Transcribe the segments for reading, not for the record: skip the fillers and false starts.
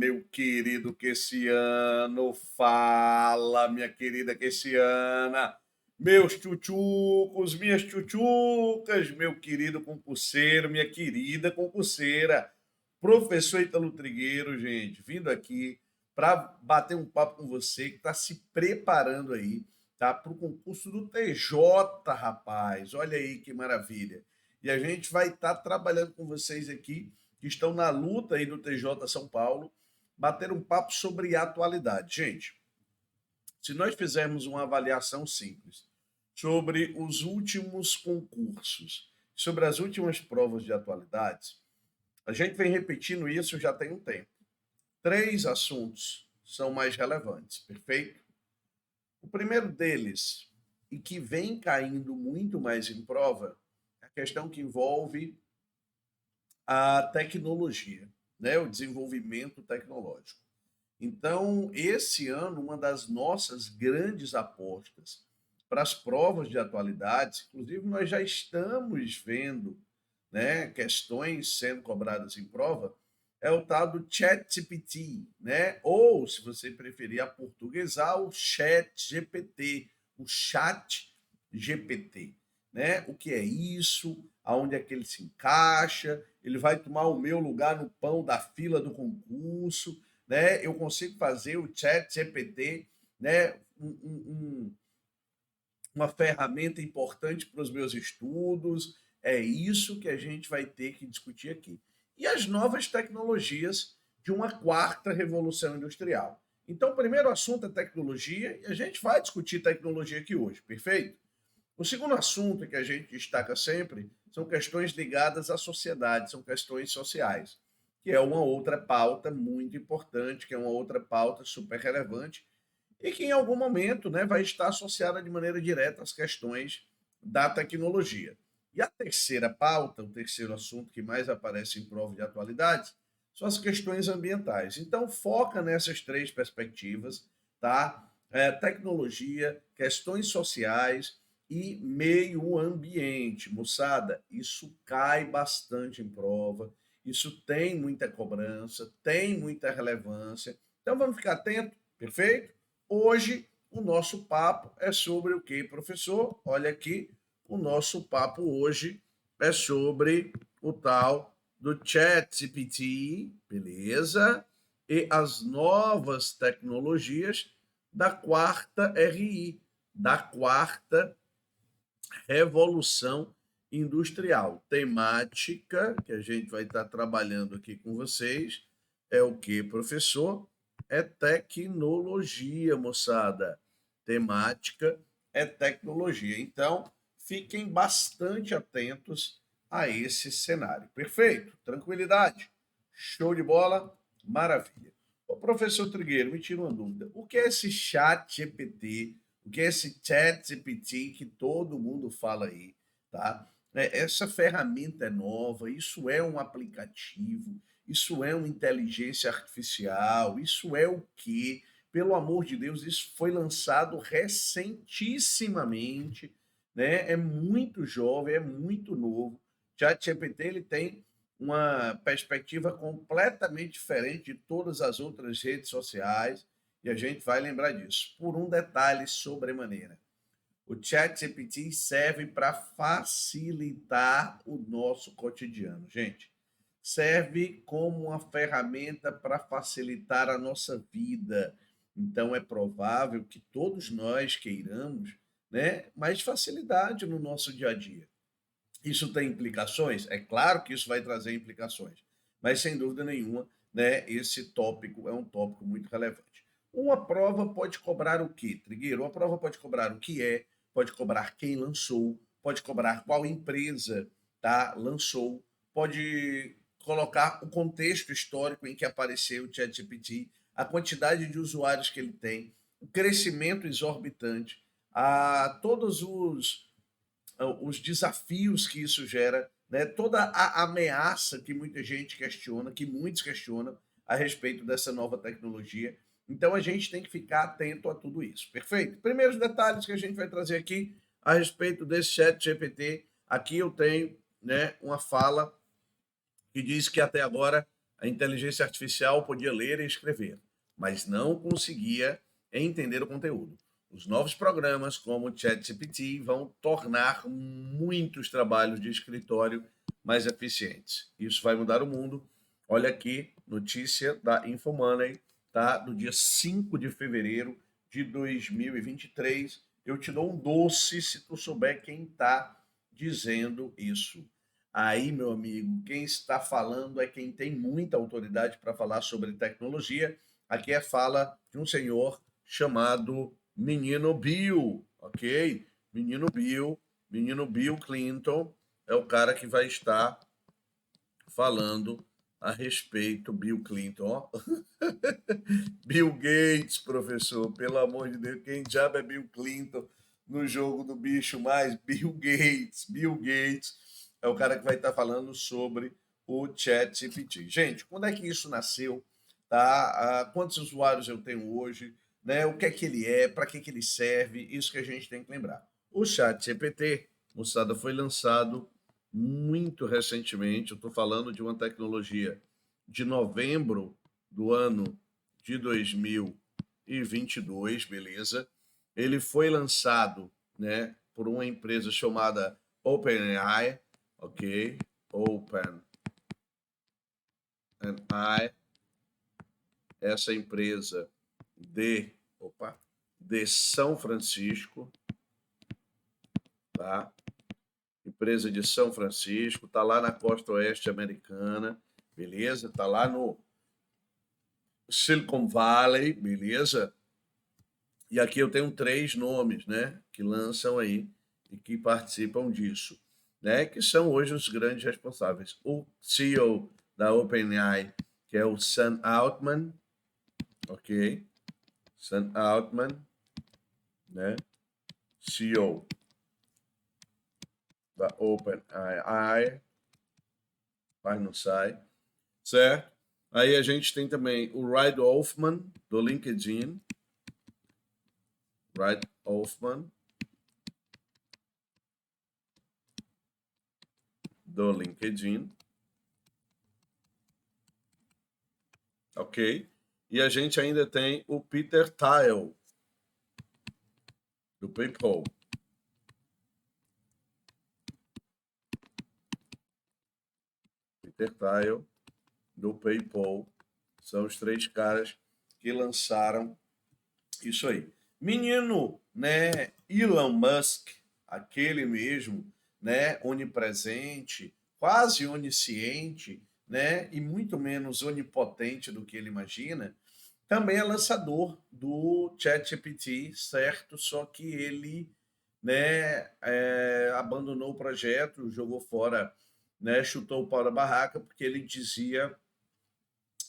meu querido Queciano, fala, minha querida Queciana, meus tchutchucos, minhas tchutchucas, meu querido concurseiro, minha querida concurseira, professor Ítalo Trigueiro, gente, vindo aqui para bater um papo com você que está se preparando aí, tá, para o concurso do TJ, rapaz, olha aí que maravilha. E a gente vai estar trabalhando com vocês aqui que estão na luta aí do TJ São Paulo, bater um papo sobre atualidade. Gente, se nós fizermos uma avaliação simples sobre os últimos concursos, sobre as últimas provas de atualidades, a gente vem repetindo isso já tem um tempo. Três assuntos são mais relevantes, perfeito? O primeiro deles, e que vem caindo muito mais em prova, é a questão que envolve a tecnologia, né, o desenvolvimento tecnológico. Então, esse ano, uma das nossas grandes apostas para as provas de atualidades, inclusive nós já estamos vendo, né, questões sendo cobradas em prova, é o tal do ChatGPT, né? Ou, se você preferir aportuguesar, o ChatGPT, o Chat GPT, né? O que é isso? Aonde é que ele se encaixa? Ele vai tomar o meu lugar no pão da fila do concurso, né? Eu consigo fazer o Chat GPT, né? Uma ferramenta importante para os meus estudos. É isso que a gente vai ter que discutir aqui. E as novas tecnologias de uma quarta revolução industrial. Então, o primeiro assunto é tecnologia e a gente vai discutir tecnologia aqui hoje, perfeito? O segundo assunto que a gente destaca sempre são questões ligadas à sociedade, são questões sociais, que é uma outra pauta muito importante, que é uma outra pauta super relevante e que em algum momento, né, vai estar associada de maneira direta às questões da tecnologia. E a terceira pauta, o terceiro assunto que mais aparece em prova de atualidade, são as questões ambientais. Então, foca nessas três perspectivas, tá? Tecnologia, questões sociais e meio ambiente. Moçada, isso cai bastante em prova, isso tem muita cobrança, tem muita relevância. Então, vamos ficar atento, perfeito? Hoje, o nosso papo é sobre o que, professor? Olha aqui, o nosso papo hoje é sobre o tal do ChatGPT, beleza? E as novas tecnologias da quarta RI, da quarta Revolução Industrial. Temática que a gente vai estar trabalhando aqui com vocês é o que, professor? É tecnologia, moçada. Temática é tecnologia. Então, fiquem bastante atentos a esse cenário. Perfeito? Tranquilidade? Show de bola? Maravilha. Ô, professor Trigueiro, me tira uma dúvida. O que é esse chat GPT? O que é esse chat GPT que todo mundo fala aí, tá? Essa ferramenta é nova, isso é um aplicativo, isso é uma inteligência artificial, isso é o quê? Pelo amor de Deus, isso foi lançado recentissimamente, né? É muito jovem, é muito novo. ChatGPT ele tem uma perspectiva completamente diferente de todas as outras redes sociais, e a gente vai lembrar disso. Por um detalhe sobremaneira. O ChatGPT serve para facilitar o nosso cotidiano, gente. Serve como uma ferramenta para facilitar a nossa vida. Então é provável que todos nós queiramos, né, mais facilidade no nosso dia a dia. Isso tem implicações? É claro que isso vai trazer implicações, mas sem dúvida nenhuma, né, esse tópico é um tópico muito relevante. Uma prova pode cobrar o quê, Trigueiro? Uma prova pode cobrar o que é, pode cobrar quem lançou, pode cobrar qual empresa, tá, lançou, pode colocar o contexto histórico em que apareceu o ChatGPT, a quantidade de usuários que ele tem, o crescimento exorbitante, a todos os desafios que isso gera, né? Toda a ameaça que muita gente questiona, que muitos questionam a respeito dessa nova tecnologia. Então a gente tem que ficar atento a tudo isso. Perfeito? Primeiros detalhes que a gente vai trazer aqui a respeito desse chat GPT. Aqui eu tenho, né, uma fala que diz que até agora a inteligência artificial podia ler e escrever, mas não conseguia entender o conteúdo. Os novos programas, como o ChatGPT, vão tornar muitos trabalhos de escritório mais eficientes. Isso vai mudar o mundo. Olha aqui, notícia da Infomoney, tá? Do dia 5 de fevereiro de 2023. Eu te dou um doce se tu souber quem está dizendo isso. Aí, meu amigo, quem está falando é quem tem muita autoridade para falar sobre tecnologia. Aqui é fala de um senhor chamado Menino Bill, ok? Menino Bill Clinton é o cara que vai estar falando a respeito. Bill Clinton, ó. Bill Gates, professor, pelo amor de Deus, quem diabo é Bill Clinton no jogo do bicho mais? Bill Gates é o cara que vai estar falando sobre o ChatGPT. Gente, quando é que isso nasceu? Tá? Quantos usuários eu tenho hoje? Né? O que é que ele é? Para que ele serve? Isso que a gente tem que lembrar. O ChatGPT, moçada, foi lançado muito recentemente. Eu estou falando de uma tecnologia de novembro do ano de 2022, beleza? Ele foi lançado, né, por uma empresa chamada OpenAI, ok? OpenAI, essa empresa de São Francisco, tá? Empresa de São Francisco, tá lá na costa oeste americana, beleza? Tá lá no Silicon Valley, beleza? E aqui eu tenho 3 nomes, né, que lançam aí e que participam disso, né, que são hoje os grandes responsáveis. O CEO da OpenAI, que é o Sam Altman, ok? Sam Altman, né, CEO da OpenAI, mas não sai, certo? Aí a gente tem também o Reid Hoffman, do LinkedIn, Reid Hoffman, do LinkedIn, ok? E a gente ainda tem o Peter Thiel, do PayPal. Peter Thiel, do PayPal. São os 3 caras que lançaram isso aí. Menino, né? Elon Musk, aquele mesmo, né? Onipresente, quase onisciente, né? E muito menos onipotente do que ele imagina. Também é lançador do ChatGPT, certo? Só que ele, né, abandonou o projeto, jogou fora, né, chutou o pau da barraca, porque ele dizia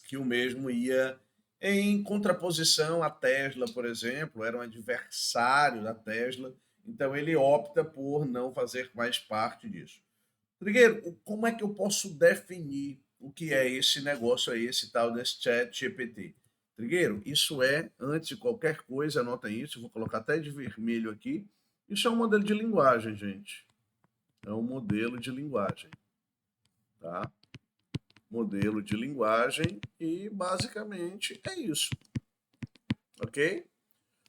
que o mesmo ia em contraposição à Tesla, por exemplo, era um adversário da Tesla, então ele opta por não fazer mais parte disso. Trigueiro, como é que eu posso definir o que é esse negócio aí, esse tal desse chat GPT? Trigueiro, isso é, antes de qualquer coisa, anota isso, vou colocar até de vermelho aqui, isso é um modelo de linguagem, gente. É um modelo de linguagem, tá? Modelo de linguagem e basicamente é isso, ok?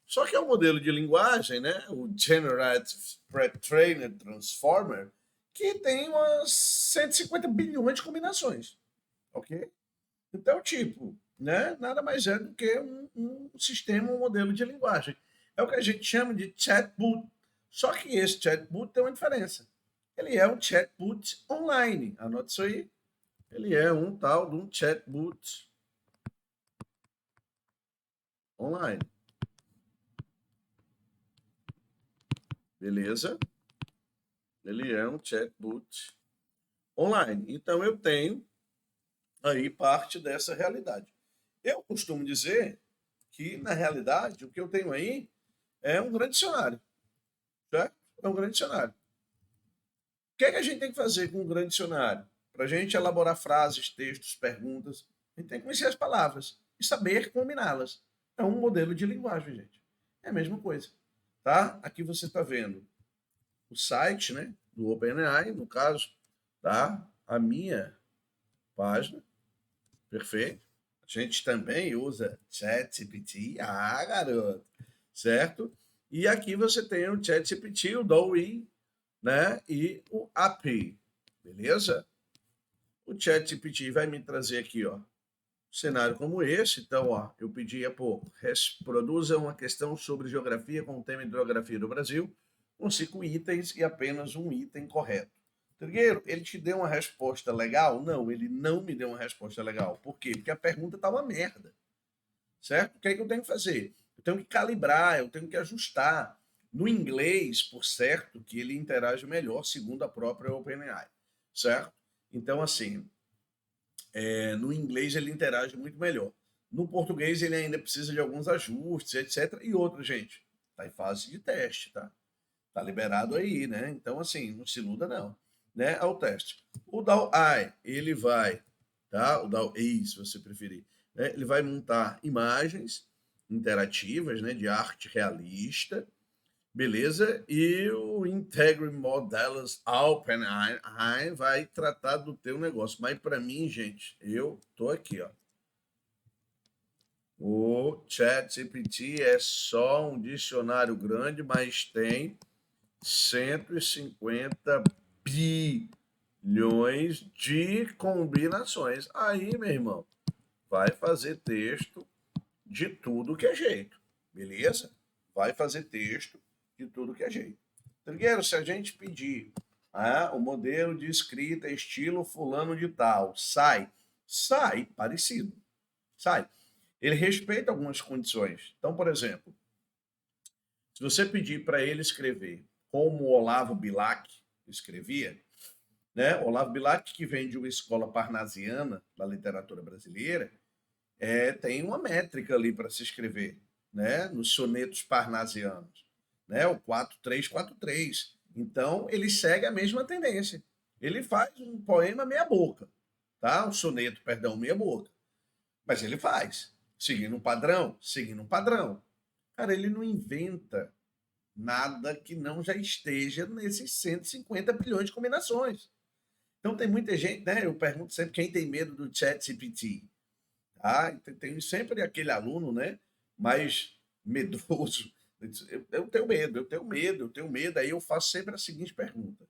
Só que é um modelo de linguagem, né? O Generative Pre-trained Transformer, que tem umas 150 bilhões de combinações, ok? Então, tipo, né? Nada mais é do que um sistema, um modelo de linguagem. É o que a gente chama de chatbot. Só que esse chatbot tem uma diferença. Ele é um chatbot online. Anota isso aí. Ele é um tal de um chatbot online. Beleza? Ele é um chatbot online. Então eu tenho aí parte dessa realidade. Eu costumo dizer que, na realidade, o que eu tenho aí é um grande dicionário. Certo? É um grande dicionário. O que é que a gente tem que fazer com um grande dicionário? Para a gente elaborar frases, textos, perguntas, a gente tem que conhecer as palavras e saber combiná-las. É um modelo de linguagem, gente. É a mesma coisa. Tá? Aqui você está vendo o site, né, do OpenAI, no caso, tá? A minha página, Perfeito. A gente também usa ChatGPT. Ah, garoto. Certo? E aqui você tem o ChatGPT, o DALL-E, né? E o API. Beleza? O ChatGPT vai me trazer aqui, ó, um cenário como esse. Então, ó, eu pedi há pouco, produza uma questão sobre geografia com o tema hidrografia do Brasil, com 5 itens e apenas um item correto. Trigueiro, ele te deu uma resposta legal? Não, ele não me deu uma resposta legal. Por quê? Porque a pergunta tá uma merda, certo? O que é que eu tenho que fazer? Eu tenho que calibrar, eu tenho que ajustar. No inglês, por certo, que ele interage melhor, segundo a própria OpenAI, certo? Então, assim, no inglês ele interage muito melhor. No português ele ainda precisa de alguns ajustes, etc. E outro, gente, tá em fase de teste, tá? Tá liberado aí, né? Então, assim, não se iluda não, né? Ao teste. O DAO-AI, ele vai, tá? O DAO-E, se você preferir, né? Ele vai montar imagens interativas, né? De arte realista, beleza? E o Integral Modelos OpenAI vai tratar do teu negócio. Mas para mim, gente, eu tô aqui, ó. O ChatGPT é só um dicionário grande, mas tem 150 bilhões de combinações. Aí, meu irmão, vai fazer texto de tudo que é jeito, beleza? Vai fazer texto de tudo que é jeito. Trigueiro, se a gente pedir o modelo de escrita estilo fulano de tal, sai parecido, sai. Ele respeita algumas condições. Então, por exemplo, se você pedir para ele escrever como Olavo Bilac escrevia, né? Olavo Bilac, que vem de uma escola parnasiana da literatura brasileira, tem uma métrica ali para se escrever, né? Nos sonetos parnasianos, né? O 4343. Então, ele segue a mesma tendência. Ele faz um poema meia boca, tá? Um soneto, perdão, meia boca. Mas ele faz, seguindo um padrão, seguindo um padrão. Cara, ele não inventa nada que não já esteja nesses 150 bilhões de combinações. Então tem muita gente, né? Eu pergunto sempre quem tem medo do chat GPT. Ah, tem sempre aquele aluno, né? Mais medroso. Eu tenho medo, eu tenho medo, eu tenho medo. Aí eu faço sempre a seguinte pergunta: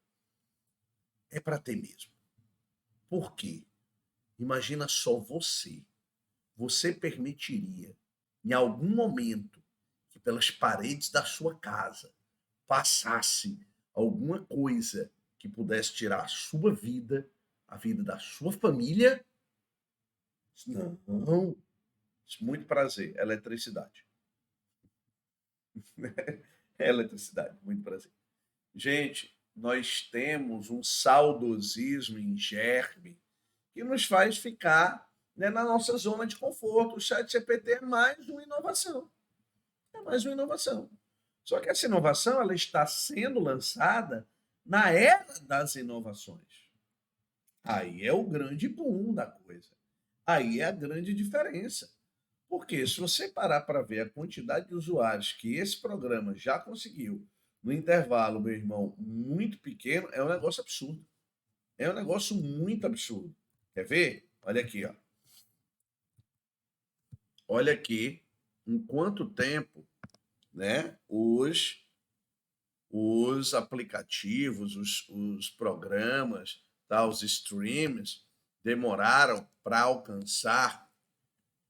é para ter mesmo? Por quê? Imagina só você. Você permitiria, em algum momento, que pelas paredes da sua casa passasse alguma coisa que pudesse tirar a sua vida, a vida da sua família? Não. Muito prazer. Eletricidade. Eletricidade. Muito prazer. Gente, nós temos um saudosismo em germe que nos faz ficar, né, na nossa zona de conforto. O chat GPT é mais uma inovação. É mais uma inovação. Só que essa inovação ela está sendo lançada na era das inovações. Aí é o grande boom da coisa. Aí é a grande diferença. Porque se você parar para ver a quantidade de usuários que esse programa já conseguiu no intervalo, meu irmão, muito pequeno, é um negócio absurdo. É um negócio muito absurdo. Quer ver? Olha aqui, ó. Olha aqui em quanto tempo, né, os aplicativos, os programas, tá, os streams demoraram para alcançar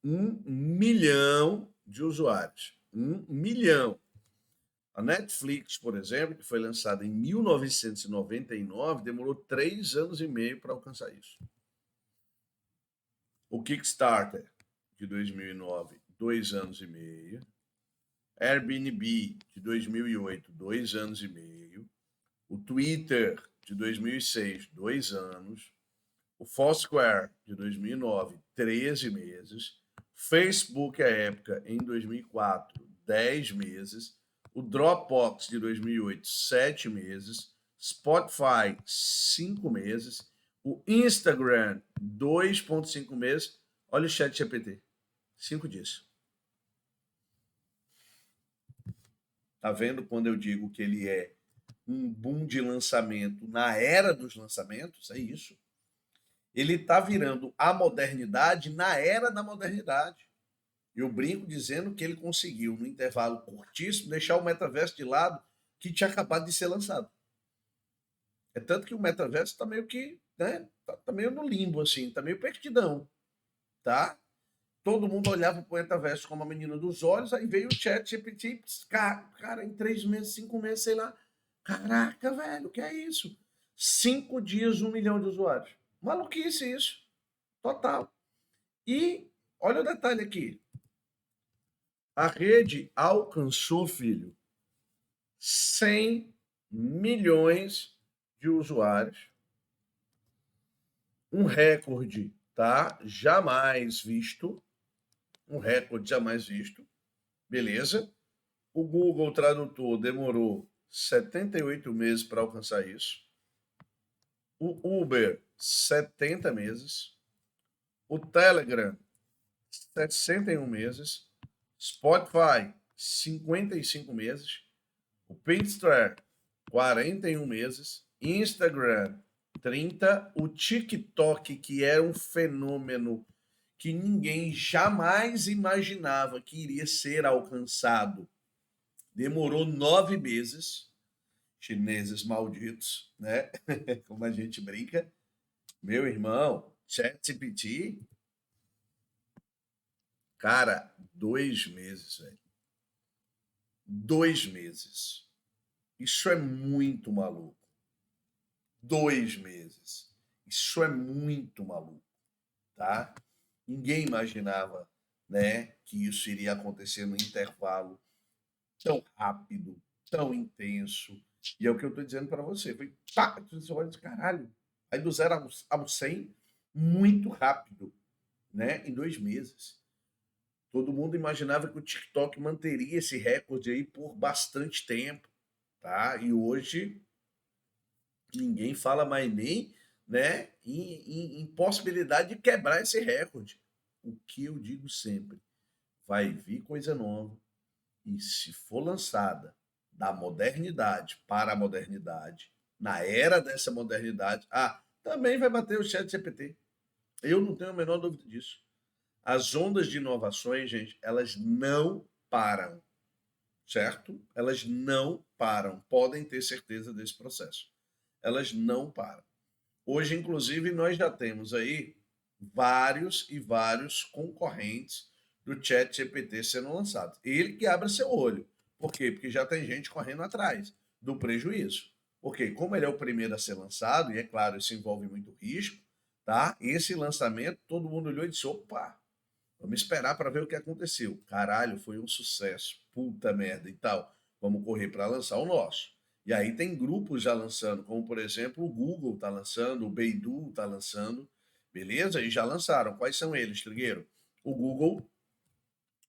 1 milhão de usuários. 1 milhão. A Netflix, por exemplo, que foi lançada em 1999, demorou 3 anos e meio para alcançar isso. O Kickstarter, de 2009, 2 anos e meio. Airbnb, de 2008, 2 anos e meio. O Twitter, de 2006, 2 anos. O Foursquare, de 2009, 13 meses. Facebook, à época, em 2004, 10 meses. O Dropbox, de 2008, 7 meses. Spotify, 5 meses. O Instagram, 2,5 meses. Olha o chat GPT, 5 dias. Tá vendo quando eu digo que ele é um boom de lançamento na era dos lançamentos? É isso. Ele está virando a modernidade na era da modernidade. Eu brinco dizendo que ele conseguiu, no intervalo curtíssimo, deixar o metaverso de lado que tinha acabado de ser lançado. É tanto que o metaverso está meio que, né, tá meio no limbo, assim, tá meio perdidão, tá? Todo mundo olhava para o metaverso como a menina dos olhos, aí veio o chat GPT, cara, em 3 meses, 5 meses, sei lá. Caraca, velho, o que é isso? 5 dias, 1 milhão de usuários. Maluquice isso, total. E olha o detalhe aqui. A rede alcançou, filho, 100 milhões de usuários. Um recorde, tá? Jamais visto. Um recorde jamais visto. Beleza? O Google Tradutor demorou 78 meses para alcançar isso. O Uber, 70 meses. O Telegram, 61 meses. Spotify, 55 meses. O Pinterest, 41 meses. Instagram, 30. O TikTok, que era um fenômeno que ninguém jamais imaginava que iria ser alcançado, demorou 9 meses. Chineses malditos, né? Como a gente brinca. Meu irmão, ChatGPT, cara, 2 meses, velho. 2 meses. Isso é muito maluco. 2 meses. Isso é muito maluco, tá? Ninguém imaginava, né, que isso iria acontecer no intervalo tão rápido, tão intenso. E é o que eu estou dizendo para você. Foi pá, você olha de caralho. Aí do 0 ao 100, muito rápido, né? Em 2 meses. Todo mundo imaginava que o TikTok manteria esse recorde aí por bastante tempo, tá? E hoje ninguém fala mais nem, né, em possibilidade de quebrar esse recorde. O que eu digo sempre, vai vir coisa nova, e se for lançada da modernidade para a modernidade, na era dessa modernidade, também vai bater o chat GPT. Eu não tenho a menor dúvida disso. As ondas de inovações, gente, elas não param, certo? Elas não param. Podem ter certeza desse processo. Elas não param. Hoje, inclusive, nós já temos aí vários e vários concorrentes do chat GPT sendo lançados. Ele que abre seu olho. Por quê? Porque já tem gente correndo atrás do prejuízo. Porque como ele é o primeiro a ser lançado, e é claro, isso envolve muito risco, tá? Esse lançamento, todo mundo olhou e disse, opa, vamos esperar para ver o que aconteceu. Caralho, foi um sucesso. Puta merda e tal. Vamos correr para lançar o nosso. E aí tem grupos já lançando, como por exemplo o Google está lançando, o Baidu está lançando, beleza? E já lançaram. Quais são eles, Trigueiro? O Google,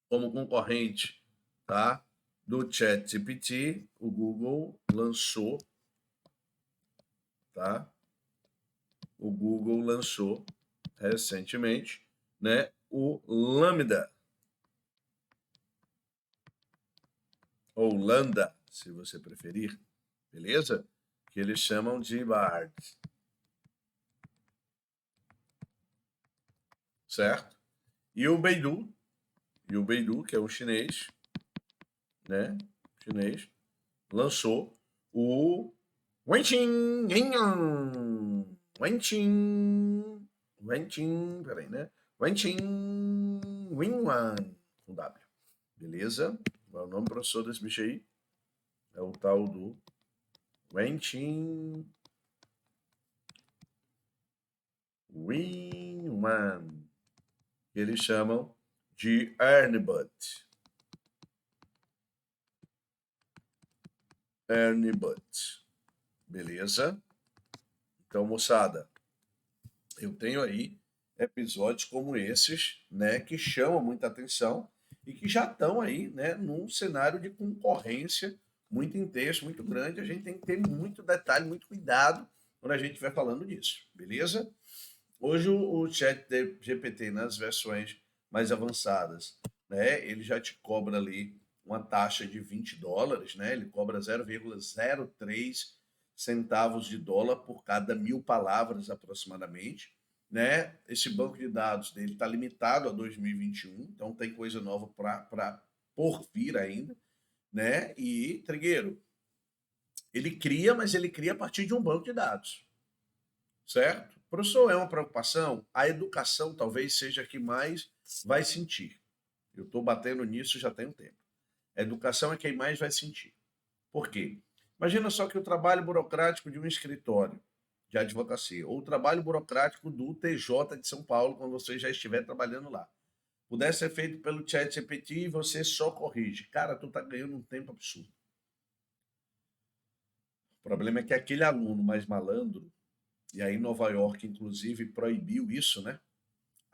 como concorrente, tá? Do ChatGPT, o Google lançou, tá? O Google lançou recentemente, né? O Lambda, ou Lambda, se você preferir, beleza? Que eles chamam de Bard, certo? E o Baidu, que é o chinês, né? Chinês, lançou o Wenqin, Wenqin, Wenqin, peraí, né? Wenqin Winwan, com W. Beleza? Qual é o nome, professor, desse bicho aí? É o tal do Wenqin Winwan. Eles chamam de Ernie-Bot. Ernie-Bot. Beleza? Então, moçada, eu tenho aí episódios como esses, né, que chamam muita atenção e que já estão aí, né, num cenário de concorrência muito intenso, muito grande. A gente tem que ter muito detalhe, muito cuidado quando a gente estiver falando disso, beleza? Hoje o chat GPT nas versões mais avançadas, né, ele já te cobra ali uma taxa de US$ 20, né? Ele cobra 0,03 centavos de dólar por cada 1.000 palavras aproximadamente. né? Esse banco de dados dele está limitado a 2021, então tem coisa nova para por vir ainda, né? E, Trigueiro, ele cria, mas ele cria a partir de um banco de dados, certo? Professor, é uma preocupação? A educação talvez seja a que mais vai sentir. Eu estou batendo nisso já tem um tempo. A educação é quem mais vai sentir. Por quê? Imagina só que o trabalho burocrático de um escritório de advocacia, ou o trabalho burocrático do TJ de São Paulo, quando você já estiver trabalhando lá, pudesse ser feito pelo ChatGPT e você só corrige. Cara, tu tá ganhando um tempo absurdo. O problema é que aquele aluno mais malandro, e aí Nova York, inclusive, proibiu isso, né?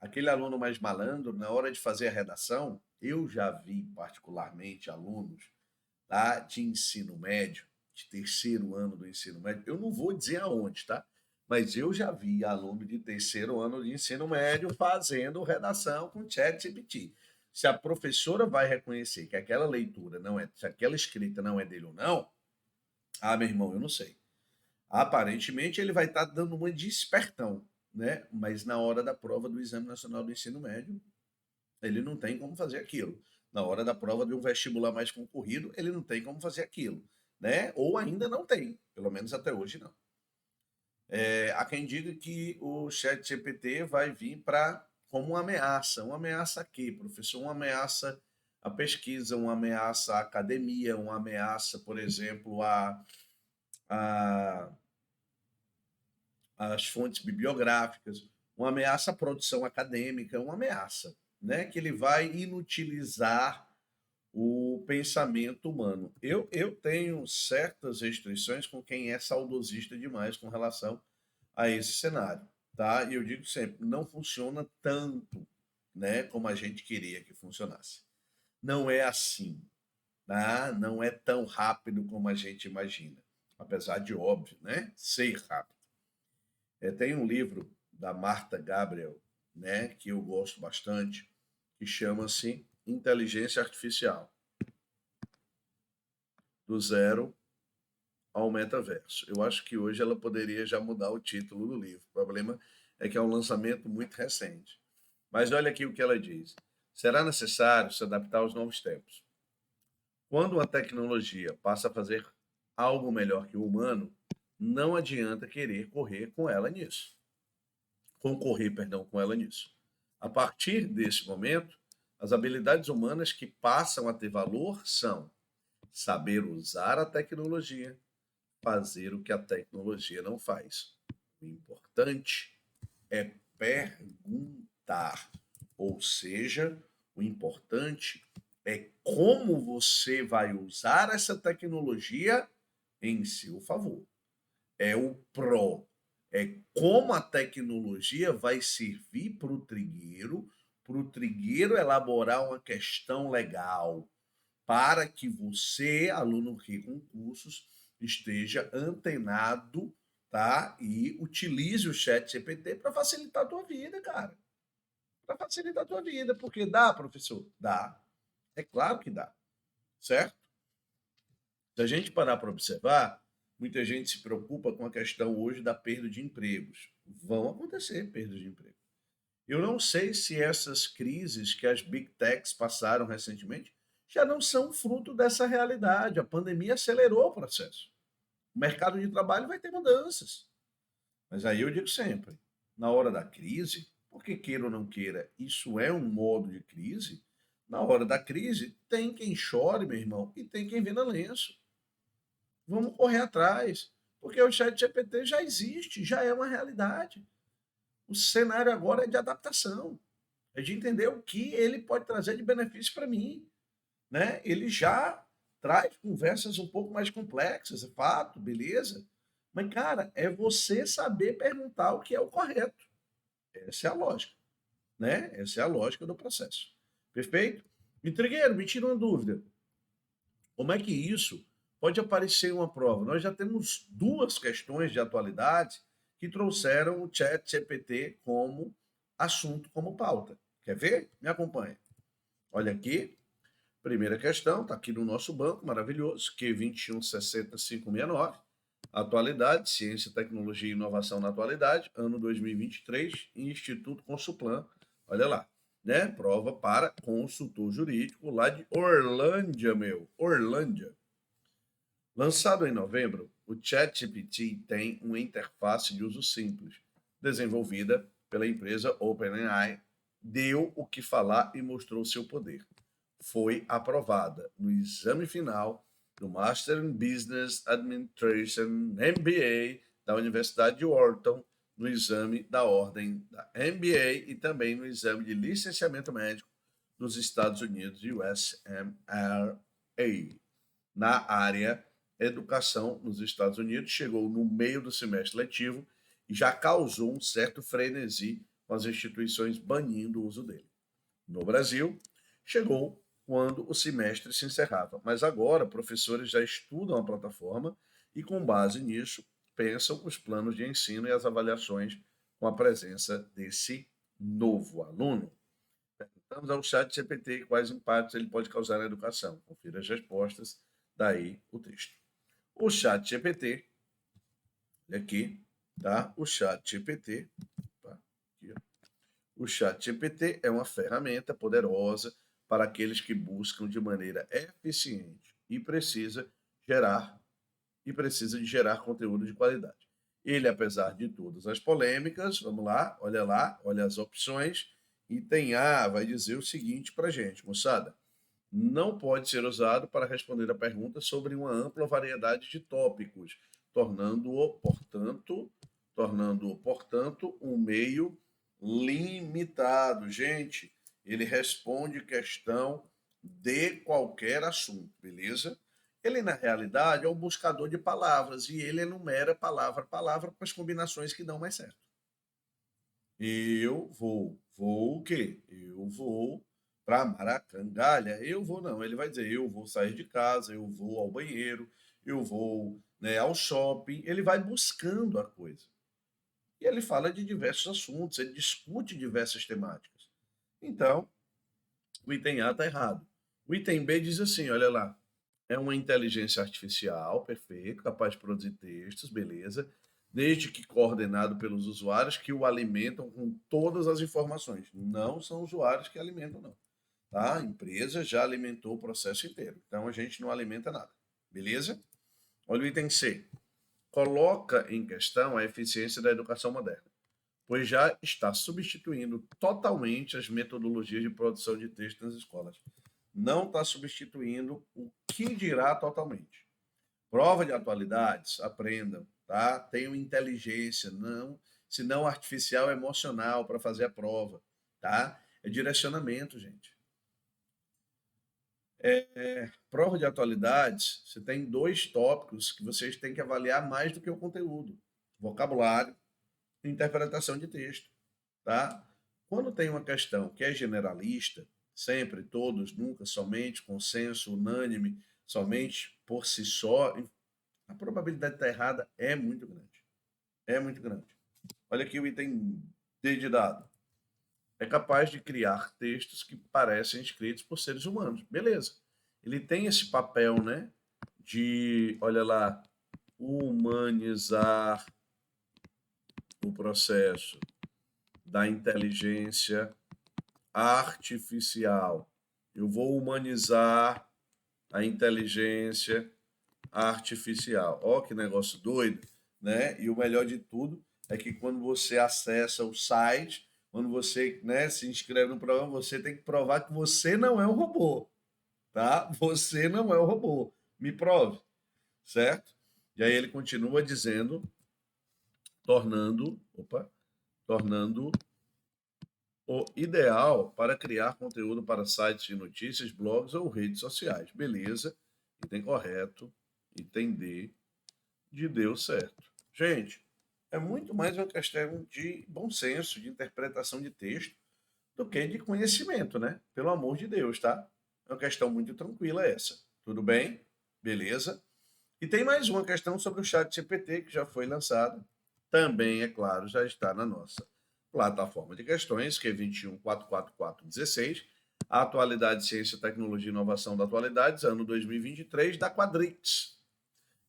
Aquele aluno mais malandro, na hora de fazer a redação, eu já vi particularmente alunos tá, de ensino médio, de terceiro ano do ensino médio, eu não vou dizer aonde, tá? Mas eu já vi aluno de terceiro ano de ensino médio fazendo redação com ChatGPT. Se a professora vai reconhecer que aquela leitura não é, se aquela escrita não é dele ou não, ah, meu irmão, eu não sei. Aparentemente ele vai estar dando uma de espertão, né? Mas na hora da prova do Exame Nacional do Ensino Médio, ele não tem como fazer aquilo. Na hora da prova de um vestibular mais concorrido, ele não tem como fazer aquilo, né? Ou ainda não tem, pelo menos até hoje não. Há quem diga que o chat GPT vai vir para como uma ameaça. Uma ameaça a quê, professor? Uma ameaça à pesquisa, uma ameaça à academia, uma ameaça, por exemplo, a às fontes bibliográficas, uma ameaça à produção acadêmica, uma ameaça, né? Que ele vai inutilizar o pensamento humano. Eu tenho certas restrições com quem é saudosista demais com relação a esse cenário, tá? E eu digo sempre, não funciona tanto, né, como a gente queria que funcionasse. Não é assim, tá? Não é tão rápido como a gente imagina, apesar de óbvio, né, ser rápido. Tem um livro da Martha Gabriel, né, que eu gosto bastante, que chama-se Inteligência Artificial, do zero ao metaverso. Eu acho que hoje ela poderia já mudar o título do livro. O problema é que é um lançamento muito recente. Mas olha aqui o que ela diz. Será necessário se adaptar aos novos tempos. Quando a tecnologia passa a fazer algo melhor que o humano, não adianta querer correr com ela nisso. Concorrer, perdão, com ela nisso. A partir desse momento, as habilidades humanas que passam a ter valor são saber usar a tecnologia, fazer o que a tecnologia não faz. O importante é perguntar, ou seja, o importante é como você vai usar essa tecnologia em seu favor. É o pró, é como a tecnologia vai servir para o trigueiro elaborar uma questão legal, para que você, aluno que com cursos, esteja antenado, tá? E utilize o chat GPT para facilitar a tua vida, cara. Para facilitar a tua vida, porque dá, professor? Dá. É claro que dá, certo? Se a gente parar para observar, muita gente se preocupa com a questão hoje da perda de empregos. Vão acontecer perdas de emprego. Eu não sei se essas crises que as big techs passaram recentemente já não são fruto dessa realidade. A pandemia acelerou o processo. O mercado de trabalho vai ter mudanças. Mas aí eu digo sempre, na hora da crise, porque queira ou não queira, isso é um modo de crise, na hora da crise tem quem chore, meu irmão, e tem quem venda lenço. Vamos correr atrás, porque o chat GPT já existe, já é uma realidade. O cenário agora é de adaptação, é de entender o que ele pode trazer de benefício para mim, né? Ele já traz conversas um pouco mais complexas, é fato, beleza? Mas, cara, é você saber perguntar o que é o correto. Essa é a lógica, né? Essa é a lógica do processo. Perfeito? Trigueiro, me tira uma dúvida. Como é que isso pode aparecer em uma prova? Nós já temos duas questões de atualidade que trouxeram o chat GPT como assunto, como pauta. Quer ver? Me acompanha. Olha aqui, primeira questão, está aqui no nosso banco, maravilhoso, Q2160569. Atualidade, Ciência, Tecnologia e Inovação na Atualidade, ano 2023, Instituto Consulplan, olha lá, né? Prova para consultor jurídico lá de Orlândia, Orlândia. Lançado em novembro, o ChatGPT tem uma interface de uso simples, desenvolvida pela empresa OpenAI, deu o que falar e mostrou seu poder. Foi aprovada no exame final do Master in Business Administration MBA da Universidade de Wharton, no exame da ordem da MBA e também no exame de licenciamento médico nos Estados Unidos, USMLA. Na área educação nos Estados Unidos, chegou no meio do semestre letivo e já causou um certo frenesi com as instituições banindo o uso dele. No Brasil, chegou quando o semestre se encerrava, mas agora professores já estudam a plataforma e, com base nisso, pensam os planos de ensino e as avaliações com a presença desse novo aluno. Perguntamos ao ChatGPT quais impactos ele pode causar na educação. Confira as respostas, daí o texto. O ChatGPT, olha aqui, tá? O ChatGPT, tá? Aqui, ó. O ChatGPT é uma ferramenta poderosa para aqueles que buscam de maneira eficiente e precisa de gerar conteúdo de qualidade. Ele, apesar de todas as polêmicas, vamos lá, olha as opções, item A vai dizer o seguinte para gente, moçada: não pode ser usado para responder a perguntas sobre uma ampla variedade de tópicos, tornando-o, portanto, um meio limitado. Gente, ele responde questão de qualquer assunto, beleza? Ele, na realidade, é um buscador de palavras e ele enumera palavra a palavra com as combinações que dão mais certo. Vou o quê? Eu vou para Maracangalha. Eu vou não, ele vai dizer eu vou sair de casa, eu vou ao banheiro, eu vou, né, ao shopping. Ele vai buscando a coisa. E ele fala de diversos assuntos, ele discute diversas temáticas. Então, o item A está errado. O item B diz assim, olha lá, é uma inteligência artificial, perfeito, capaz de produzir textos, beleza, desde que coordenado pelos usuários que o alimentam com todas as informações. Não são usuários que alimentam, não. Tá? A empresa já alimentou o processo inteiro. Então a gente não alimenta nada. Beleza? Olha o item C. Coloca em questão a eficiência da educação moderna, pois já está substituindo totalmente as metodologias de produção de texto nas escolas. Não está substituindo, o que dirá totalmente. Prova de atualidades, aprendam, tá? Tenham inteligência, não, senão artificial emocional para fazer a prova, tá? É direcionamento, gente. Prova de atualidades, você tem dois tópicos que vocês têm que avaliar mais do que o conteúdo: vocabulário e interpretação de texto, tá? Quando tem uma questão que é generalista, sempre, todos, nunca, somente, consenso, unânime, somente, por si só, a probabilidade de estar errada é muito grande. É muito grande. Olha aqui o item D de dado. É capaz de criar textos que parecem escritos por seres humanos. Beleza. Ele tem esse papel, né? De, olha lá, humanizar o processo da inteligência artificial. Eu vou humanizar a inteligência artificial. Ó, que negócio doido, né? E o melhor de tudo é que quando você acessa o site, quando você, né, se inscreve no programa, você tem que provar que você não é um robô, tá? Você não é um robô. Me prove, certo? E aí ele continua dizendo, tornando o ideal para criar conteúdo para sites de notícias, blogs ou redes sociais. Beleza? Item correto, item D, de deu certo. Gente, é muito mais uma questão de bom senso, de interpretação de texto, do que de conhecimento, né? Pelo amor de Deus, tá? É uma questão muito tranquila essa. Tudo bem? Beleza? E tem mais uma questão sobre o chat GPT que já foi lançada. Também, é claro, já está na nossa plataforma de questões, que é 2144416, a atualidade, ciência, tecnologia e inovação da atualidades, ano 2023, da Quadrix.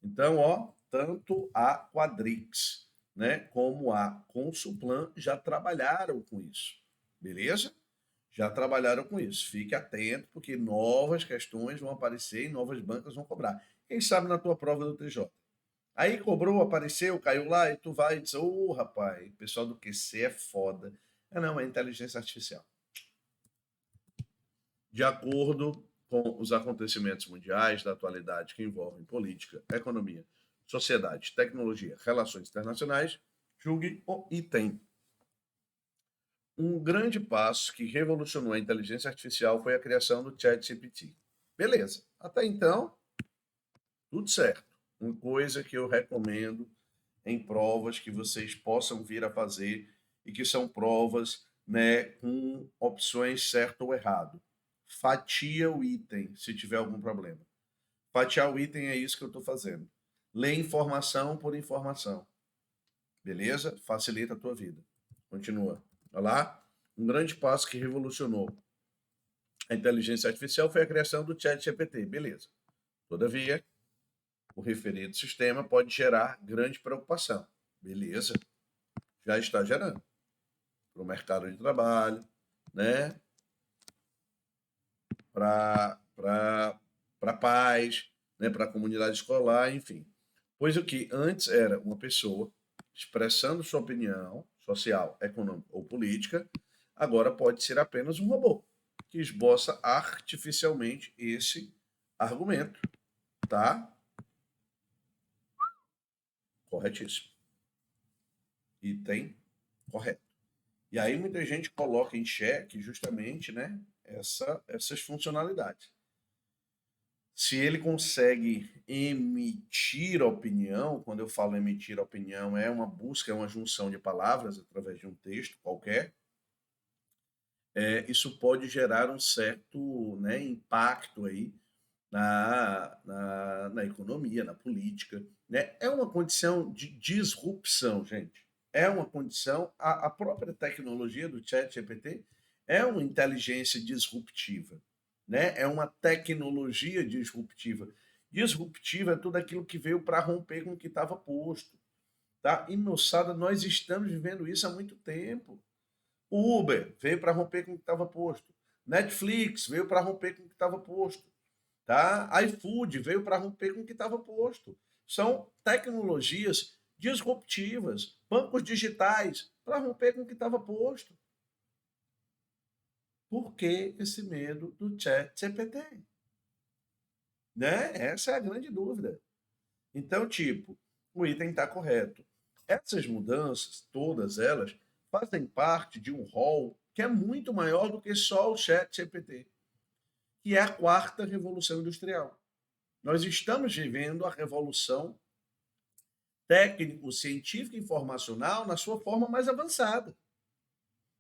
Então, ó, tanto a Quadrix, né, como a Consulplan já trabalharam com isso, beleza? Já trabalharam com isso. Fique atento, porque novas questões vão aparecer e novas bancas vão cobrar. Quem sabe na tua prova do TJ. Aí cobrou, apareceu, caiu lá e tu vai e diz, rapaz, o pessoal do QC é foda. Não, é inteligência artificial. De acordo com os acontecimentos mundiais da atualidade que envolvem política, economia, sociedade, tecnologia, relações internacionais, julgue o item. Um grande passo que revolucionou a inteligência artificial foi a criação do ChatGPT. Beleza. Até então, tudo certo. Uma coisa que eu recomendo em provas que vocês possam vir a fazer e que são provas, né, com opções certo ou errado. Fatia o item se tiver algum problema. Fatiar o item é isso que eu estou fazendo. Lê informação por informação. Beleza? Facilita a tua vida. Continua. Olha lá. Um grande passo que revolucionou a inteligência artificial foi a criação do ChatGPT. Beleza. Todavia, o referido sistema pode gerar grande preocupação. Beleza. Já está gerando. Para o mercado de trabalho, né? Para pais, né? Para a comunidade escolar, enfim. Pois o que antes era uma pessoa expressando sua opinião social, econômica ou política, agora pode ser apenas um robô que esboça artificialmente esse argumento, tá? Corretíssimo. Item correto. E aí muita gente coloca em xeque justamente, né, essas funcionalidades. Se ele consegue emitir opinião, quando eu falo emitir opinião, é uma busca, é uma junção de palavras através de um texto qualquer, isso pode gerar um certo, né, impacto aí na economia, na política. Né? É uma condição de disrupção, gente. É uma condição, a própria tecnologia do ChatGPT é uma inteligência disruptiva. Né? É uma tecnologia disruptiva. Disruptiva é tudo aquilo que veio para romper com o que estava posto. Tá? E, moçada, nós estamos vivendo isso há muito tempo. O Uber veio para romper com o que estava posto. Netflix veio para romper com o que estava posto. Tá? iFood veio para romper com o que estava posto. São tecnologias disruptivas, bancos digitais para romper com o que estava posto. Por que esse medo do ChatGPT? Né? Essa é a grande dúvida. Então, tipo, o item está correto. Essas mudanças, todas elas, fazem parte de um rol que é muito maior do que só o ChatGPT, que é a quarta revolução industrial. Nós estamos vivendo a revolução técnico-científica e informacional na sua forma mais avançada.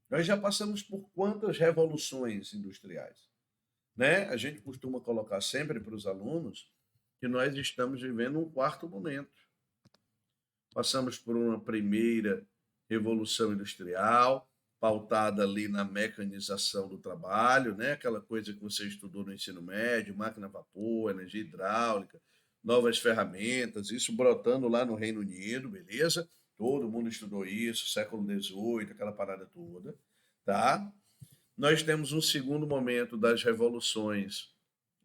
Nós já passamos por quantas revoluções industriais? Né? A gente costuma colocar sempre para os alunos que nós estamos vivendo um quarto momento. Passamos por uma primeira revolução industrial, pautada ali na mecanização do trabalho, né? Aquela coisa que você estudou no ensino médio, máquina a vapor, energia hidráulica, novas ferramentas, isso brotando lá no Reino Unido, beleza? Todo mundo estudou isso, século XVIII, aquela parada toda, tá? Nós temos um segundo momento das revoluções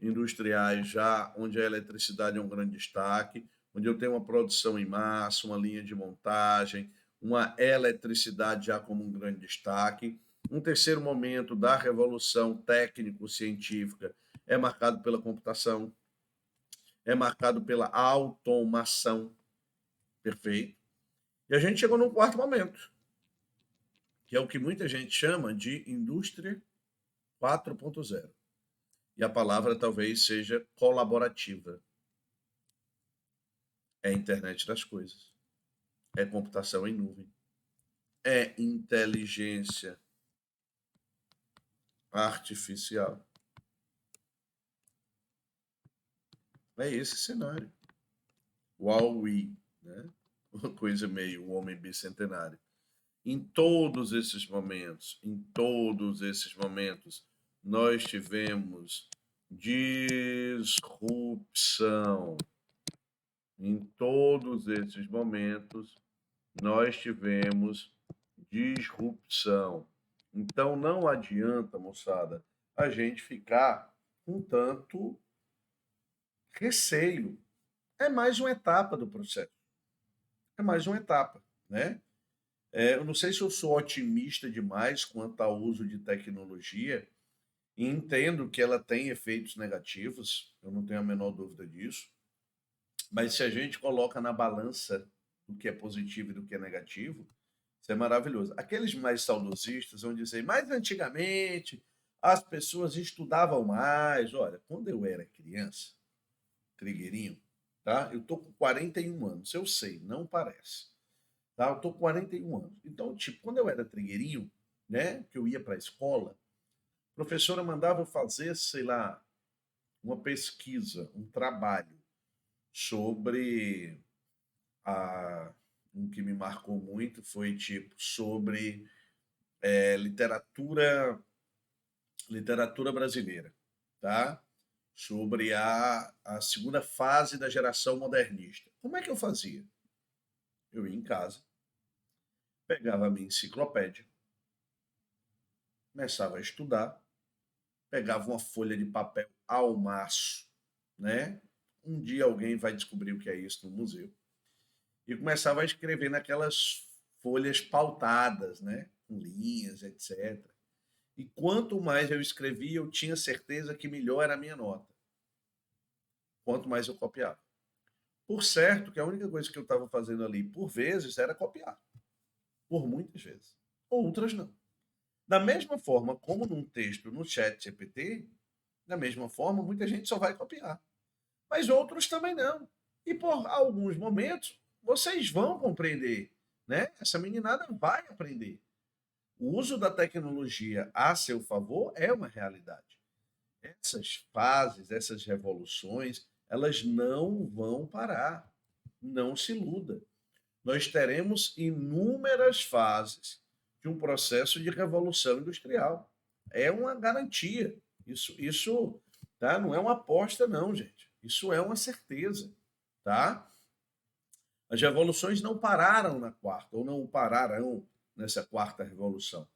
industriais já, onde a eletricidade é um grande destaque, onde eu tenho uma produção em massa, uma linha de montagem, uma eletricidade já como um grande destaque. Um terceiro momento da revolução técnico-científica é marcado pela computação, é marcado pela automação, perfeito. E a gente chegou num quarto momento, que é o que muita gente chama de indústria 4.0. E a palavra talvez seja colaborativa. É a internet das coisas. É computação em nuvem. É inteligência artificial. É esse cenário. Huawei, né? Uma coisa meio o homem bicentenário. Em todos esses momentos, nós tivemos disrupção. Em todos esses momentos, nós tivemos disrupção. Então, não adianta, moçada, a gente ficar com tanto receio. É mais uma etapa do processo. É mais uma etapa, né? Eu não sei se eu sou otimista demais quanto ao uso de tecnologia e entendo que ela tem efeitos negativos, eu não tenho a menor dúvida disso, mas se a gente coloca na balança do que é positivo e do que é negativo, isso é maravilhoso. Aqueles mais saudosistas vão dizer, mais antigamente as pessoas estudavam mais. Olha, quando eu era criança, trigueirinho, tá? Eu tô com 41 anos, eu sei, não parece. Tá? Eu tô com 41 anos. Então, tipo, quando eu era trigueirinho, né, que eu ia para a escola, a professora mandava eu fazer, sei lá, uma pesquisa, um trabalho sobre a um que me marcou muito foi tipo sobre literatura brasileira, tá? Sobre a segunda fase da geração modernista. Como é que eu fazia? Eu ia em casa, pegava a minha enciclopédia, começava a estudar, pegava uma folha de papel ao maço, né? Um dia alguém vai descobrir o que é isso no museu. E começava a escrever naquelas folhas pautadas, né? Com linhas, etc. E quanto mais eu escrevia, eu tinha certeza que melhor era a minha nota. Quanto mais eu copiava. Por certo que a única coisa que eu estava fazendo ali, por vezes, era copiar. Por muitas vezes. Outras não. Da mesma forma como num texto no chat GPT, da mesma forma, muita gente só vai copiar. Mas outros também não. E por alguns momentos, vocês vão compreender. Né? Essa meninada vai aprender. O uso da tecnologia a seu favor é uma realidade. Essas fases, essas revoluções, elas não vão parar. Não se iluda. Nós teremos inúmeras fases de um processo de revolução industrial. É uma garantia. Isso tá? Não é uma aposta, não, gente. Isso é uma certeza. Tá? As revoluções não pararam na quarta, ou não pararão nessa quarta revolução.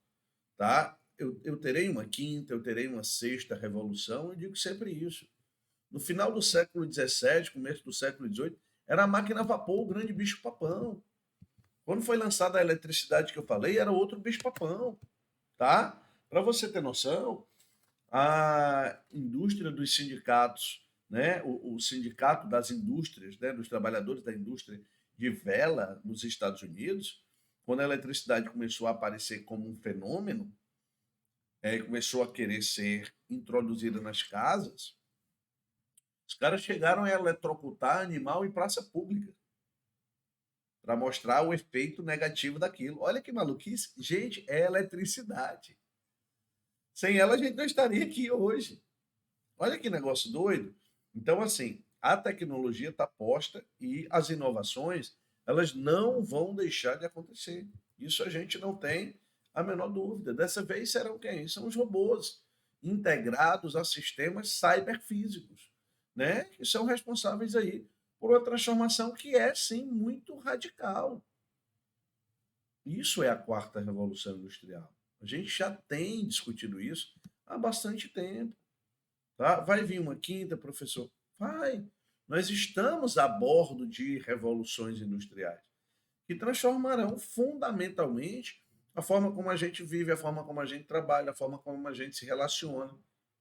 Tá? Eu terei uma quinta, eu terei uma sexta revolução, eu digo sempre isso. No final do século XVII, começo do século XVIII, era a máquina a vapor, o grande bicho-papão. Quando foi lançada a eletricidade que eu falei, era outro bicho-papão. Tá? Para você ter noção, a indústria dos sindicatos, né, o sindicato das indústrias, né, dos trabalhadores da indústria de vela nos Estados Unidos, quando a eletricidade começou a aparecer como um fenômeno, começou a querer ser introduzida nas casas, os caras chegaram a eletrocutar animal em praça pública para mostrar o efeito negativo daquilo. Olha que maluquice. Gente, é eletricidade. Sem ela, a gente não estaria aqui hoje. Olha que negócio doido. Então, assim, a tecnologia está posta e as inovações, elas não vão deixar de acontecer. Isso a gente não tem a menor dúvida. Dessa vez serão quem? São os robôs integrados a sistemas cyberfísicos, né? Que são responsáveis aí por uma transformação que é, sim, muito radical. Isso é a quarta revolução industrial. A gente já tem discutido isso há bastante tempo. Tá? Vai vir uma quinta, professor? Vai. Nós estamos a bordo de revoluções industriais que transformarão fundamentalmente a forma como a gente vive, a forma como a gente trabalha, a forma como a gente se relaciona.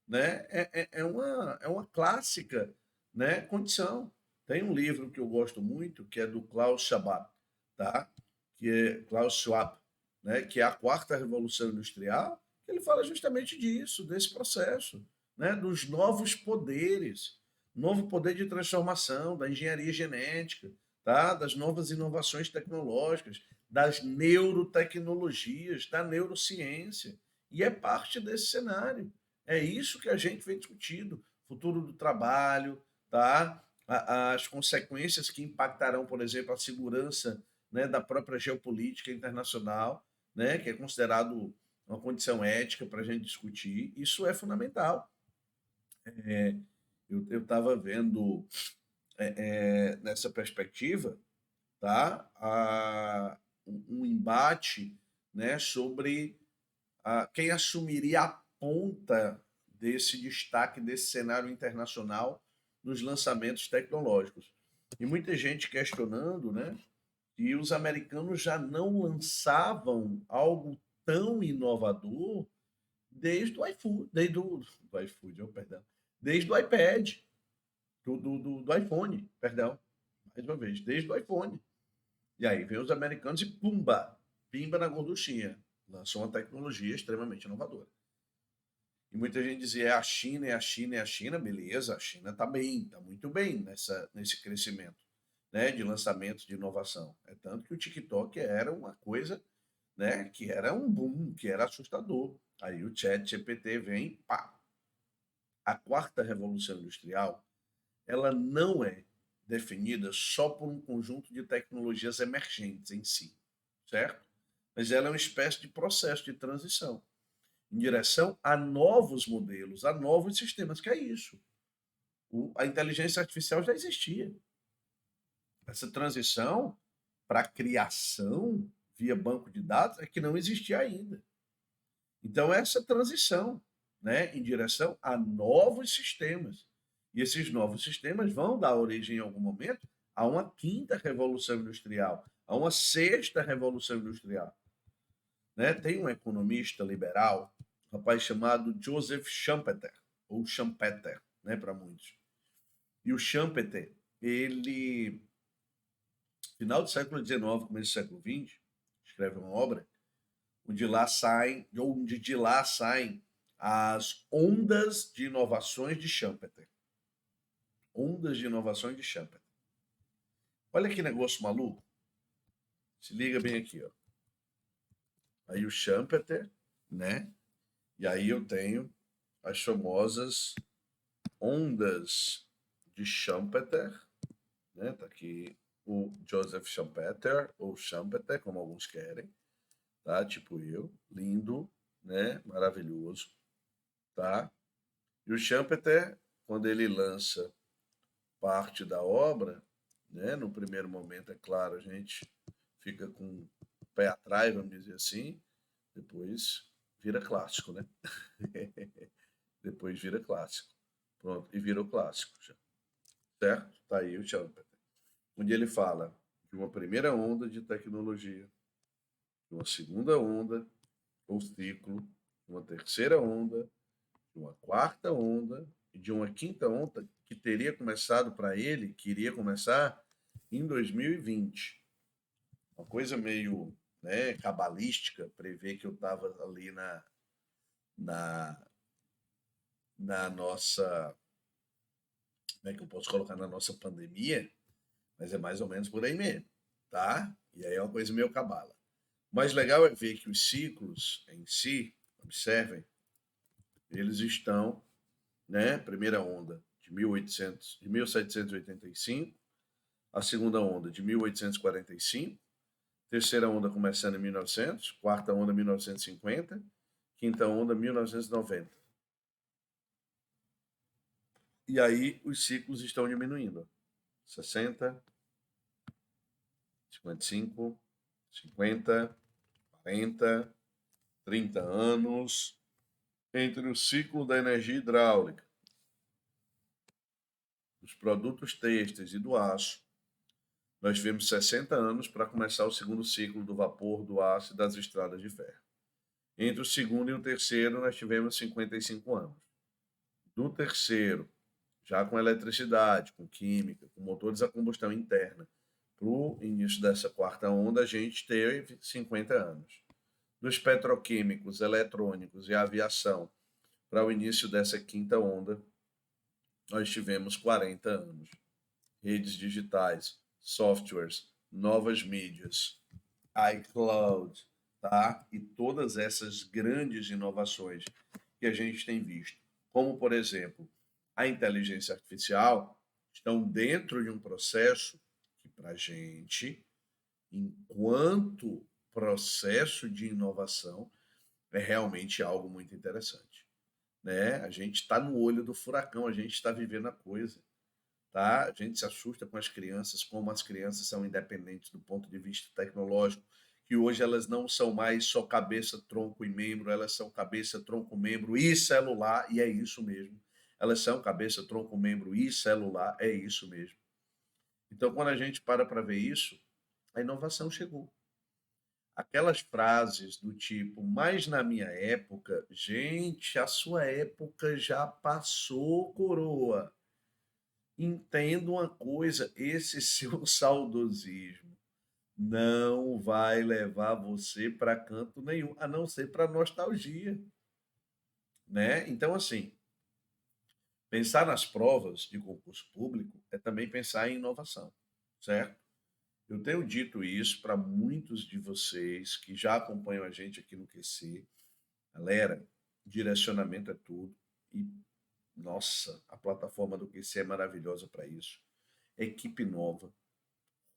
Né? É uma clássica, né, condição. Tem um livro que eu gosto muito, que é do Klaus Schwab, tá? Que é Klaus Schwab, né? Que é a quarta revolução industrial, que ele fala justamente disso, desse processo, né? Dos novos poderes, novo poder de transformação, da engenharia genética, tá? Das novas inovações tecnológicas, das neurotecnologias, da neurociência. E é parte desse cenário. É isso que a gente vem discutindo. Futuro do trabalho, tá? As consequências que impactarão, por exemplo, a segurança, né, da própria geopolítica internacional, né, que é considerado uma condição ética para a gente discutir. Isso é fundamental. É, eu estava vendo nessa perspectiva, tá? Um embate, né, sobre quem assumiria a ponta desse destaque, desse cenário internacional nos lançamentos tecnológicos. E muita gente questionando, né, que os americanos já não lançavam algo tão inovador desde o iFood, do iFood, oh, perdão, desde o iPad, do iPhone, perdão, mais uma vez, desde o iPhone. E aí vem os americanos e pumba, pimba na gorduchinha, lançou uma tecnologia extremamente inovadora. E muita gente dizia, é a China, é a China, é a China. Beleza, a China está bem, está muito bem nesse crescimento, né, de lançamento, de inovação. É tanto que o TikTok era uma coisa, né, que era um boom, que era assustador. Aí o Chat GPT vem, pá. A quarta revolução industrial, ela não é definida só por um conjunto de tecnologias emergentes em si, certo? Mas ela é uma espécie de processo de transição em direção a novos modelos, a novos sistemas, que é isso. A inteligência artificial já existia. Essa transição para a criação via banco de dados é que não existia ainda. Então, essa transição, né, em direção a novos sistemas. E esses novos sistemas vão dar origem, em algum momento, a uma quinta revolução industrial, a uma sexta revolução industrial. Né? Tem um economista liberal, um rapaz chamado Joseph Schumpeter, ou Schumpeter, né, para muitos. E o Schumpeter, ele, final do século XIX, começo do século XX, escreve uma obra onde de lá saem as ondas de inovações de Schumpeter. Ondas de inovações de Schumpeter. Olha que negócio maluco. Se liga bem aqui, ó. Aí o Schumpeter, né? E aí eu tenho as famosas ondas de Schumpeter, né? Tá aqui o Joseph Schumpeter, ou Schumpeter, como alguns querem, tá? Tipo eu, lindo, né? Maravilhoso, tá? E o Schumpeter, quando ele lança parte da obra, né? No primeiro momento, é claro, a gente fica com o pé atrás, vamos dizer assim, depois vira clássico, né? Depois vira clássico. Pronto, e virou clássico já. Certo? Tá aí o Schumpeter. Onde ele fala de uma primeira onda de tecnologia, de uma segunda onda, ou ciclo, de uma terceira onda, de uma quarta onda e de uma quinta onda que teria começado para ele, que iria começar em 2020. Uma coisa meio, né, cabalística, prever que eu estava ali na, na nossa, como é que eu posso colocar, na nossa pandemia, mas é mais ou menos por aí mesmo, tá? E aí é uma coisa meio cabala. O mais legal é ver que os ciclos em si, observem, eles estão, né, primeira onda de 1785, a segunda onda de 1845, terceira onda começando em 1900, quarta onda 1950, quinta onda 1990. E aí os ciclos estão diminuindo. 60, 55, 50, 40, 30 anos entre o ciclo da energia hidráulica, dos produtos têxteis e do aço. Nós tivemos 60 anos para começar o segundo ciclo do vapor, do aço e das estradas de ferro. Entre o segundo e o terceiro, nós tivemos 55 anos. Do terceiro, já com eletricidade, com química, com motores a combustão interna, para o início dessa quarta onda, a gente teve 50 anos. Dos petroquímicos, eletrônicos e aviação, para o início dessa quinta onda, nós tivemos 40 anos. Redes digitais, softwares, novas mídias, iCloud, tá? E todas essas grandes inovações que a gente tem visto, como por exemplo, a inteligência artificial, estão dentro de um processo que para a gente, enquanto processo de inovação, é realmente algo muito interessante, né? A gente está no olho do furacão, a gente está vivendo a coisa. tá? A gente se assusta com as crianças, como as crianças são independentes do ponto de vista tecnológico, que hoje elas não são mais só cabeça, tronco e membro, elas são cabeça, tronco, membro e celular, e é isso mesmo. Elas são cabeça, tronco, membro e celular, é isso mesmo. Então, quando a gente para ver isso, a inovação chegou. Aquelas frases do tipo, mas na minha época, gente, a sua época já passou, coroa. Entenda uma coisa, esse seu saudosismo não vai levar você para canto nenhum, a não ser para nostalgia, né? Então, assim, pensar nas provas de concurso público é também pensar em inovação, certo? Eu tenho dito isso para muitos de vocês que já acompanham a gente aqui no QC. Galera, direcionamento é tudo. E, nossa, a plataforma do QC é maravilhosa para isso. Equipe nova,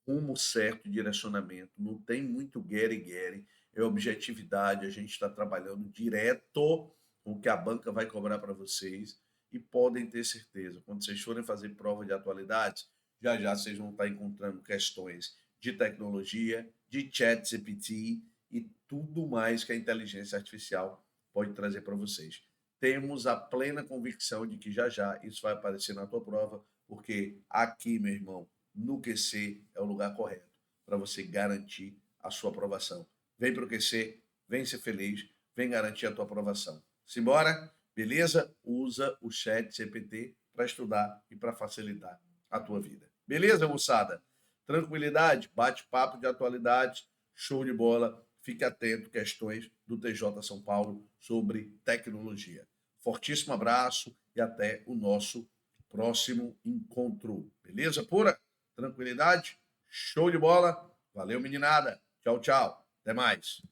rumo certo, direcionamento. Não tem muito guere-guere, é objetividade. A gente está trabalhando direto com o que a banca vai cobrar para vocês. E podem ter certeza, quando vocês forem fazer prova de atualidades, já já vocês vão estar encontrando questões de tecnologia, de chat GPT e tudo mais que a inteligência artificial pode trazer para vocês. Temos a plena convicção de que já já isso vai aparecer na tua prova, porque aqui, meu irmão, no QC é o lugar correto para você garantir a sua aprovação. Vem para o QC, vem ser feliz, vem garantir a tua aprovação. Simbora? Beleza? Usa o chat GPT para estudar e para facilitar a tua vida. Beleza, moçada? Tranquilidade, bate-papo de atualidade, show de bola. Fique atento, questões do TJ São Paulo sobre tecnologia. Fortíssimo abraço e até o nosso próximo encontro. Beleza, pura? Tranquilidade? Show de bola? Valeu, meninada. Tchau, tchau. Até mais.